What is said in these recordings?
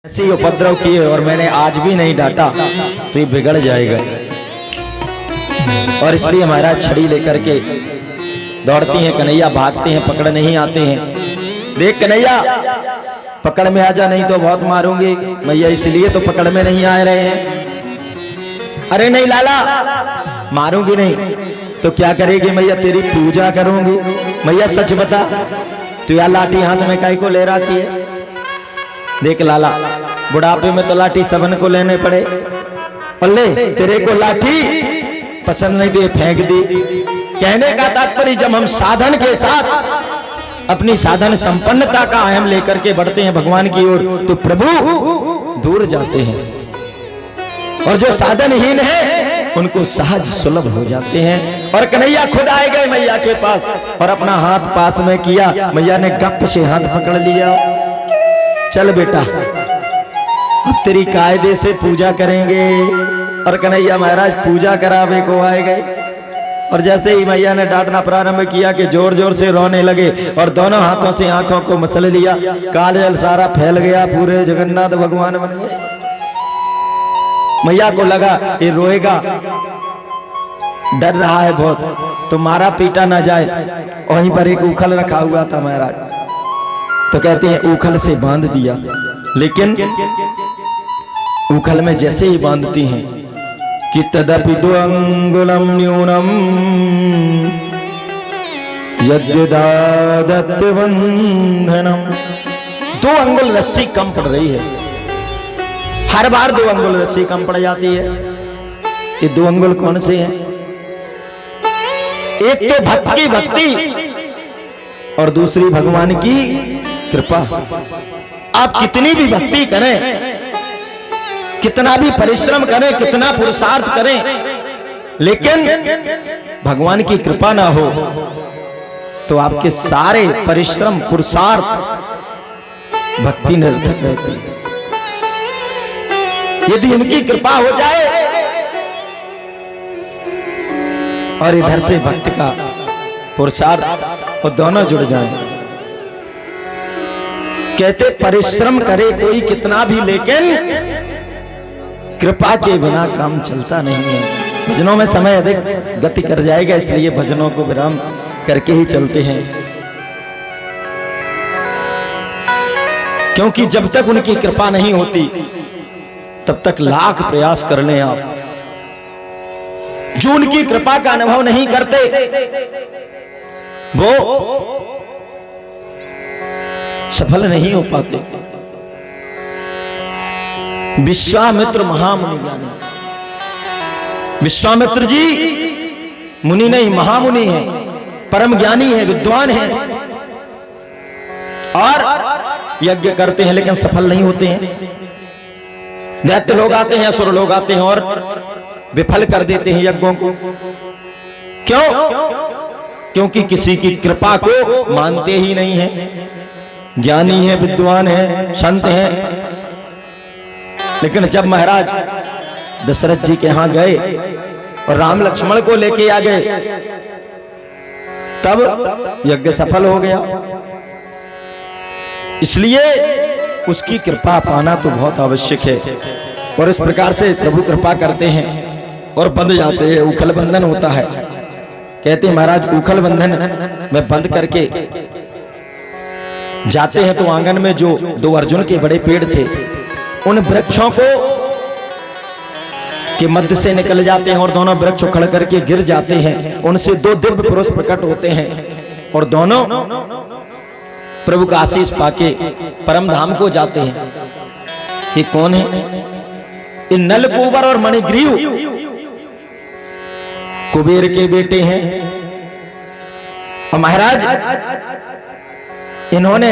ऐसी उपद्रव किए और मैंने आज भी नहीं डांटा तो ये बिगड़ जाएगा। और इसलिए महाराज छड़ी लेकर के दौड़ती हैं, कन्हैया भागते हैं, पकड़ नहीं आते हैं। देख कन्हैया पकड़ में आ जा, नहीं तो बहुत मारूंगी। मैया इसलिए तो पकड़ में नहीं आ रहे हैं। अरे नहीं लाला मारूंगी नहीं तो क्या करेगी मैया? तेरी पूजा करूंगी। मैया सच बता तू या लाठी हाथ में काहे को ले रखी है? देख लाला बुढ़ापे में तो लाठी सबन को लेने पड़े, और ले तेरे को लाठी पसंद नहीं तो ये फेंक दी। कहने का तात्पर्य जब हम साधन के साथ अपनी साधन संपन्नता का आयाम लेकर के बढ़ते हैं भगवान की ओर तो प्रभु दूर जाते हैं, और जो साधनहीन है उनको सहज सुलभ हो जाते हैं। और कन्हैया खुद आए गए मैया के पास और अपना हाथ पास में किया। मैया ने गप से हाथ पकड़ लिया। चल बेटा अब तेरी कायदे से पूजा करेंगे। और कन्हैया महाराज पूजा करावे को आए गए, और जैसे ही मैया ने डांटना प्रारंभ किया कि जोर जोर से रोने लगे और दोनों हाथों से आंखों को मसल लिया। काजल सारा फैल गया, पूरे जगन्नाथ भगवान बन गए। मैया को लगा ये रोएगा, डर रहा है बहुत तो मारा पीटा ना जाए। वहीं पर एक उखल रखा हुआ था महाराज, तो कहते हैं उखल से बांध दिया। लेकिन उखल में जैसे ही बांधती हैं कि तदपि दो अंगुलम न्यूनम यद्यदादत्त बंधनम, 2 अंगुल रस्सी कम पड़ रही है। हर बार 2 अंगुल रस्सी कम पड़ जाती है। ये 2 अंगुल कौन से हैं? एक तो भक्त की भक्ति और दूसरी भगवान की कृपा। आप कितनी भी भक्ति करें, कितना भी परिश्रम करें, कितना पुरुषार्थ करें, लेकिन भगवान की कृपा ना हो तो आपके सारे परिश्रम पुरुषार्थ भक्ति निरर्थक रहती है। यदि इनकी कृपा हो जाए और इधर से भक्त का पुरुषार्थ और दोनों जुड़ जाएं, कहते परिश्रम करे कोई कितना भी, लेकिन कृपा के बिना काम चलता नहीं है। भजनों में समय अधिक गति कर जाएगा, इसलिए भजनों को विराम करके ही चलते हैं, क्योंकि जब तक उनकी कृपा नहीं होती तब तक लाख प्रयास कर लें आप, जो उनकी कृपा का अनुभव नहीं करते वो सफल नहीं हो पाते। विश्वामित्र महामुनि ज्ञानी, विश्वामित्र जी मुनि नहीं महामुनि है, परम ज्ञानी है, विद्वान है, और यज्ञ करते हैं लेकिन सफल नहीं होते हैं। दैत्य लोग आते हैं, असुर लोग आते हैं और विफल कर देते हैं यज्ञों को। क्यों? क्योंकि किसी की कृपा को मानते ही नहीं है। ज्ञानी है, विद्वान है, संत है, लेकिन जब महाराज दशरथ जी के यहां गए और राम लक्ष्मण को लेके आ गए तब यज्ञ सफल हो गया। इसलिए उसकी कृपा पाना तो बहुत आवश्यक है। और इस प्रकार से प्रभु कृपा करते हैं और बंध जाते हैं। उखल बंधन होता है। कहते हैं महाराज उखल बंधन में बंद करके जाते हैं तो आंगन में जो 2 अर्जुन के बड़े पेड़ थे उन वृक्षों को के मध्य से निकल जाते हैं और दोनों वृक्ष उखड़ करके गिर जाते हैं। उनसे 2 दिव्य पुरुष प्रकट होते हैं और दोनों प्रभु का आशीष पाके परम धाम को जाते हैं। ये कौन है? ये नलकूबर और मणिग्रीव कुबेर के बेटे हैं। और महाराज इन्होंने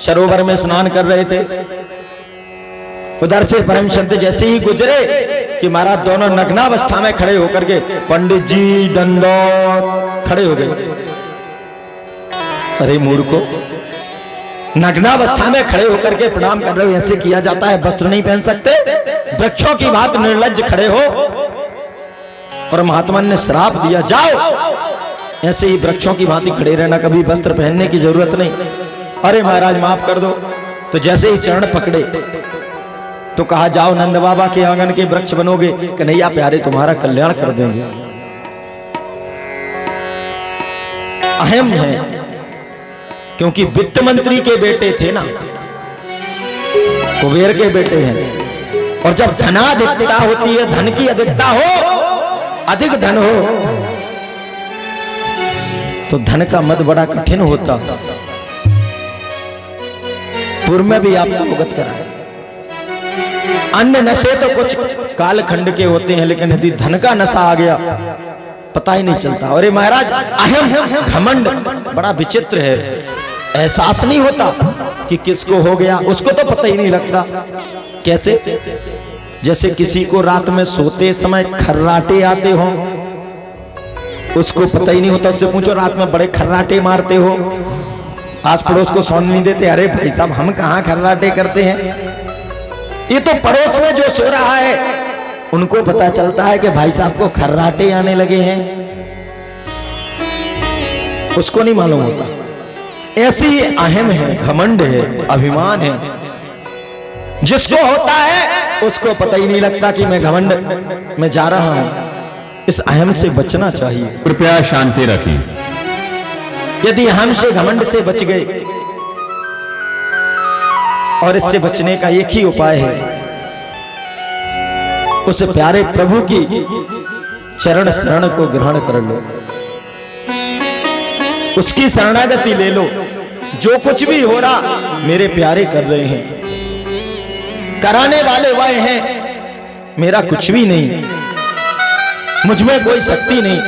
सरोवर में स्नान कर रहे थे, उधर से परम संत जैसे ही गुजरे कि महाराज दोनों नग्नावस्था में खड़े होकर के पंडित जी दंडौत खड़े हो गए। अरे मूर्खो, नग्नावस्था में खड़े होकर के प्रणाम कर रहे हो, ऐसे किया जाता है? वस्त्र नहीं पहन सकते? वृक्षों की बात निर्लज्ज खड़े हो। और महात्मा ने श्राप दिया, जाओ ऐसे ही वृक्षों की भांति खड़े रहना, कभी वस्त्र पहनने की जरूरत नहीं। अरे महाराज माफ कर दो, तो जैसे ही चरण पकड़े तो कहा जाओ नंद बाबा के आंगन के वृक्ष बनोगे, कन्हैया प्यारे तुम्हारा कल्याण कर देंगे। अहम है क्योंकि वित्त मंत्री के बेटे थे ना, कुबेर के बेटे हैं। और जब धनाधिकता होती है, धन की अधिकता हो, अधिक धन हो, तो धन का मद बड़ा कठिन होता। पूर्व में भी आपको अवगत कराया, अन्य नशे तो कुछ कालखंड के होते हैं, लेकिन यदि धन का नशा आ गया पता ही नहीं चलता। और ये महाराज अहम घमंड बड़ा विचित्र है, एहसास नहीं होता कि किसको हो गया, उसको तो पता ही नहीं लगता। कैसे? जैसे किसी को रात में सोते समय खर्राटे आते हो, उसको पता ही नहीं होता। उससे पूछो रात में बड़े खर्राटे मारते हो, आस पड़ोस को सोने नहीं देते। अरे भाई साहब हम कहां खर्राटे करते हैं, ये तो पड़ोस में जो सो रहा है उनको पता चलता है कि भाई साहब को खर्राटे आने लगे हैं, उसको नहीं मालूम होता। ऐसी अहम है, घमंड है, अभिमान है। जिसको होता है उसको पता ही नहीं लगता कि मैं घमंड में जा रहा हूं। इस अहम से बचना चाहिए। कृपया शांति रखें। यदि अहम से घमंड से बच गए, और इससे बचने का एक ही उपाय है, उस प्यारे प्रभु की चरण शरण को ग्रहण कर लो, उसकी शरणागति ले लो। जो कुछ भी हो रहा मेरे प्यारे कर रहे हैं, कराने वाले वह हैं, मेरा कुछ भी नहीं, मुझ में कोई शक्ति नहीं,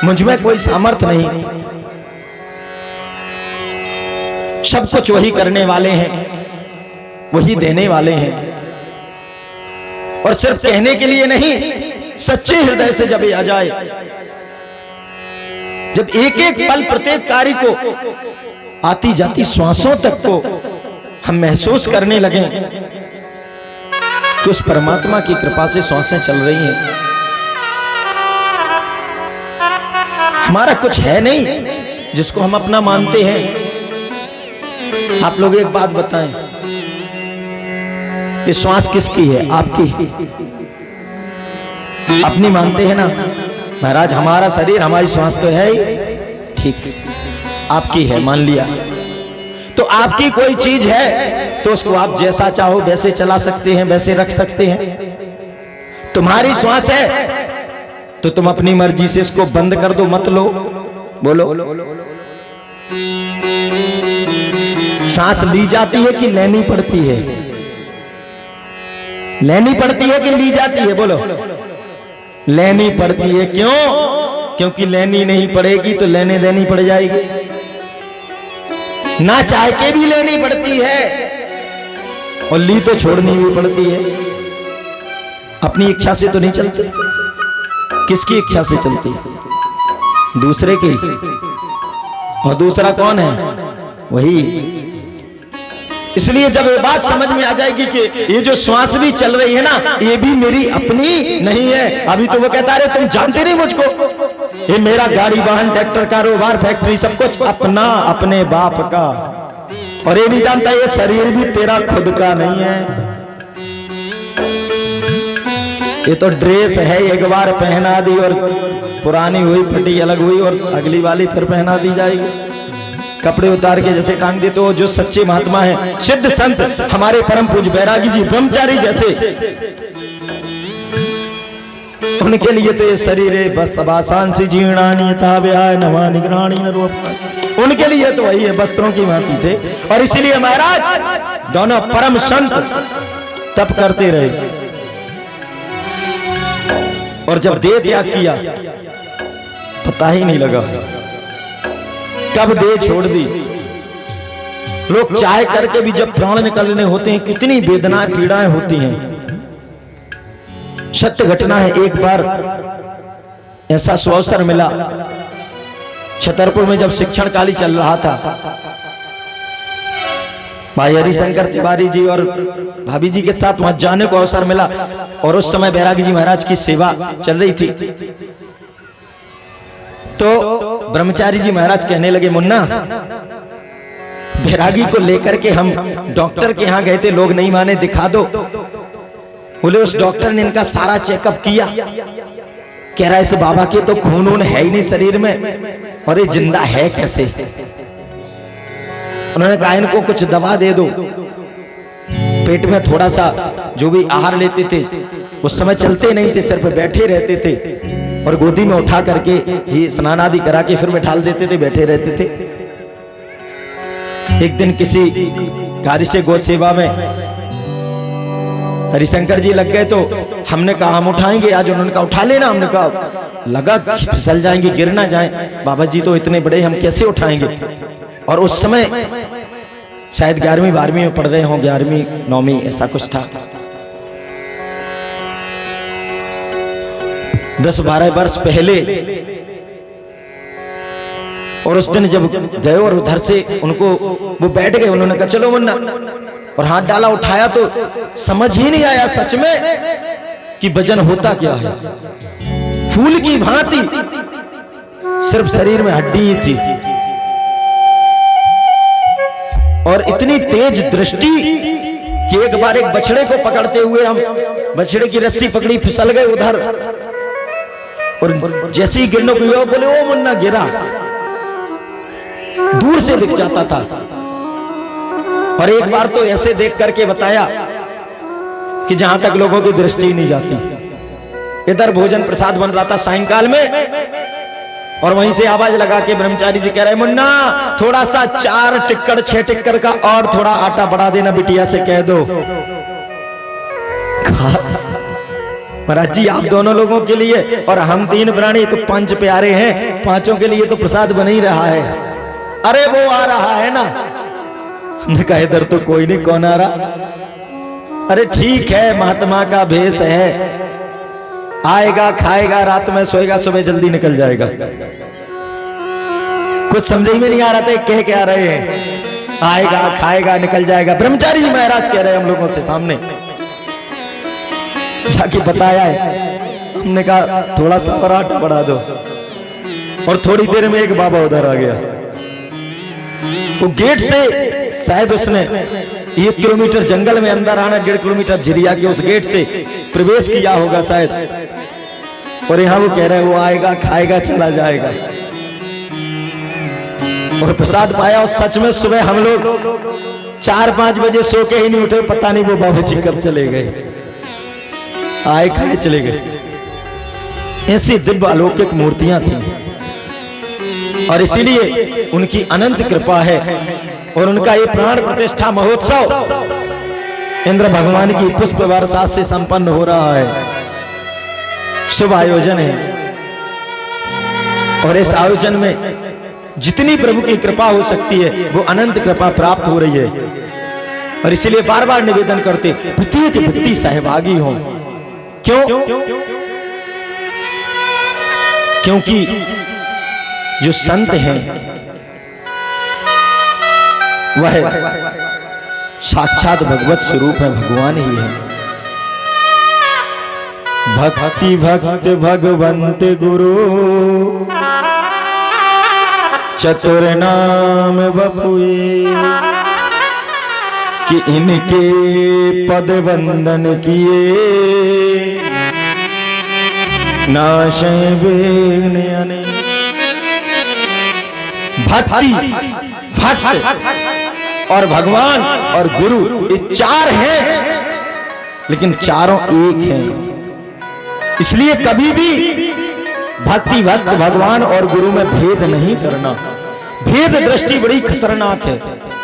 मुझ में कोई सामर्थ्य नहीं, सब कुछ वही करने वाले हैं, वही देने वाले हैं। और सिर्फ कहने के लिए नहीं, सच्चे हृदय से जब ये आ जाए, जब एक एक पल प्रत्येक कार्य को आती जाती श्वासों तक को हम महसूस करने लगे कि उस परमात्मा की कृपा से श्वासें चल रही हैं। हमारा कुछ है नहीं जिसको हम अपना मानते हैं। आप लोग एक बात बताएं, ये श्वास किसकी है? आपकी? अपनी मानते हैं ना महाराज, हमारा शरीर हमारी श्वास तो है ही, ठीक, आपकी है, मान लिया। तो आपकी कोई चीज है तो उसको आप जैसा चाहो वैसे चला सकते हैं, वैसे रख सकते हैं। तुम्हारी श्वास है तो तुम अपनी मर्जी से इसको बंद कर दो, मत लो। बोलो, सांस ली जाती है कि लेनी पड़ती है? लेनी पड़ती है कि ली जाती है? बोलो, लेनी पड़ती है। क्यों? क्योंकि लेनी नहीं पड़ेगी तो लेने देनी पड़ जाएगी, ना चाह के भी लेनी पड़ती है, और ली तो छोड़नी भी पड़ती है। अपनी इच्छा से तो नहीं चलती। किसकी इच्छा से चलती? दूसरे की। और दूसरा कौन है? वही। इसलिए जब ये बात समझ में आ जाएगी कि ये जो श्वास भी चल रही है ना, ये भी मेरी अपनी नहीं है। अभी तो वो कहता है तुम जानते नहीं मुझको, ये मेरा गाड़ी वाहन ट्रैक्टर कारोबार फैक्ट्री सब कुछ अपना, अपने बाप का। और ये नहीं जानता ये शरीर भी तेरा खुद का नहीं है, ये तो ड्रेस है, एक बार पहना दी और पुरानी हुई फटी अलग हुई और अगली वाली फिर पहना दी जाएगी। कपड़े उतार के जैसे टांग देते हो। जो सच्चे महात्मा हैं, सिद्ध संत, हमारे परम पूज्य बैरागी जी ब्रह्मचारी जैसे, उनके लिए तो ये शरीर है बस आसान सी जीर्णानी था व्याय नवा निगरानी न रूप, उनके लिए तो वही है, वस्त्रों की भांति थे। और इसीलिए महाराज दोनों परम संत तप करते रहे। और जब देह त्याग किया पता ही नहीं लगा कब देह छोड़ दी। लोग चाह करके भी जब प्राण निकलने होते हैं कितनी वेदनाएं पीड़ाएं होती हैं। सत्य घटना है, एक बार ऐसा सुअवसर मिला, छतरपुर में जब शिक्षण काली चल रहा था, भाई हरिशंकर तिवारी जी और भाभी जी के साथ वहां जाने को अवसर मिला। और उस समय बैरागी जी महाराज की सेवा चल रही थी। तो ब्रह्मचारी जी महाराज कहने लगे, मुन्ना बैरागी को लेकर के हम डॉक्टर के यहाँ गए थे, लोग नहीं माने, दिखा दो। बोले उस डॉक्टर ने इनका सारा चेकअप किया, कह रहा है इस बाबा के तो खून वून है ही नहीं शरीर में, और ये जिंदा है कैसे। उन्होंने कहा इनको कुछ दवा दे दो। पेट में थोड़ा सा जो भी आहार लेते थे, उस समय चलते नहीं थे, सिर पे बैठे रहते थे, और गोदी में उठा करके ये स्नान आदि करा के फिर बैठाल देते थे, बैठे रहते थे। एक दिन किसी कार्य से गौ सेवा में हरिशंकर जी लग गए, तो हमने कहा हम उठाएंगे आज। उन्होंने कहा उठा लेना। हमने कहा लगा फिसल जाएंगे, गिर ना जाए, बाबा जी तो इतने बड़े, हम कैसे उठाएंगे। और उस समय शायद 11वीं 12वीं में पढ़ रहे हों, 11वीं 9वीं ऐसा कुछ था। 10-12 वर्ष पहले। और उस दिन जब गए और उधर से उनको वो बैठ गए, उन्होंने कहा चलो मुन्ना, और हाथ डाला, उठाया तो समझ ही नहीं आया सच में कि वजन होता क्या है। फूल की भांति सिर्फ शरीर में हड्डी ही थी, और इतनी तेज दृष्टि कि एक बार एक बछड़े को पकड़ते हुए हम बछड़े की रस्सी पकड़ी, फिसल गए उधर, और जैसे ही गिरने को बोले ओ मुन्ना, गिरा। दूर से दिख जाता था। और एक बार तो ऐसे देख करके बताया कि जहां तक लोगों की दृष्टि नहीं जाती। इधर भोजन प्रसाद बन रहा था सायंकाल में, और वहीं से आवाज लगा के ब्रह्मचारी जी कह रहे मुन्ना थोड़ा सा 4 टिक्कर 6 टिक्कर का और थोड़ा आटा बढ़ा देना, बिटिया से कह दो। महाराज जी आप दोनों लोगों के लिए, और हम 3 प्राणी तो 5 प्यारे हैं, 5 के लिए तो प्रसाद बन ही रहा है। अरे वो आ रहा है ना। हमने कहा इधर तो कोई नहीं, कौन आ रहा। अरे ठीक है, महात्मा का भेष है, आएगा खाएगा, रात में सोएगा, सुबह जल्दी निकल जाएगा। कुछ समझ में नहीं आ रहा था कह क्या रहे हैं, आएगा खाएगा निकल जाएगा। ब्रह्मचारी जी महाराज कह रहे हैं हम लोगों से सामने जाके बताया है। हमने कहा थोड़ा सा और आटा बढ़ा दो, और थोड़ी देर में एक बाबा उधर आ गया। वो गेट से शायद उसने 1 किलोमीटर जंगल में अंदर आना, 1.5 किलोमीटर झिरिया के उस गेट से प्रवेश किया होगा शायद, और यहाँ वो कह रहे हैं वो आएगा खाएगा चला जाएगा। और प्रसाद पाया, और सच में सुबह हम लोग 4-5 बजे सो के ही नहीं उठे, पता नहीं वो बाबा जी कब चले गए, आए खाए चले गए। ऐसी दिव्य अलौकिक मूर्तियां थी, और इसीलिए उनकी अनंत कृपा है। और उनका ये प्राण प्रतिष्ठा महोत्सव इंद्र भगवान की पुष्प वर्षा से संपन्न हो रहा है। शुभ आयोजन है, और इस आयोजन में जितनी प्रभु की कृपा हो सकती है वो अनंत कृपा प्राप्त हो रही है। और इसलिए बार बार निवेदन करते प्रत्येक व्यक्ति सहभागी हो। क्यों? क्योंकि जो संत हैं वह साक्षात भगवत स्वरूप है, भगवान ही है। भक्ति भक्त भगवंत गुरु चतुर नाम बपुए, कि इनके पद वंदन किए नाशय विघ्न अने। भक्ति भक्त और भगवान और गुरु ये 4 हैं, लेकिन चारों एक हैं। इसलिए कभी भी भक्ति भक्त भगवान और गुरु में भेद नहीं करना। भेद दृष्टि बड़ी खतरनाक है।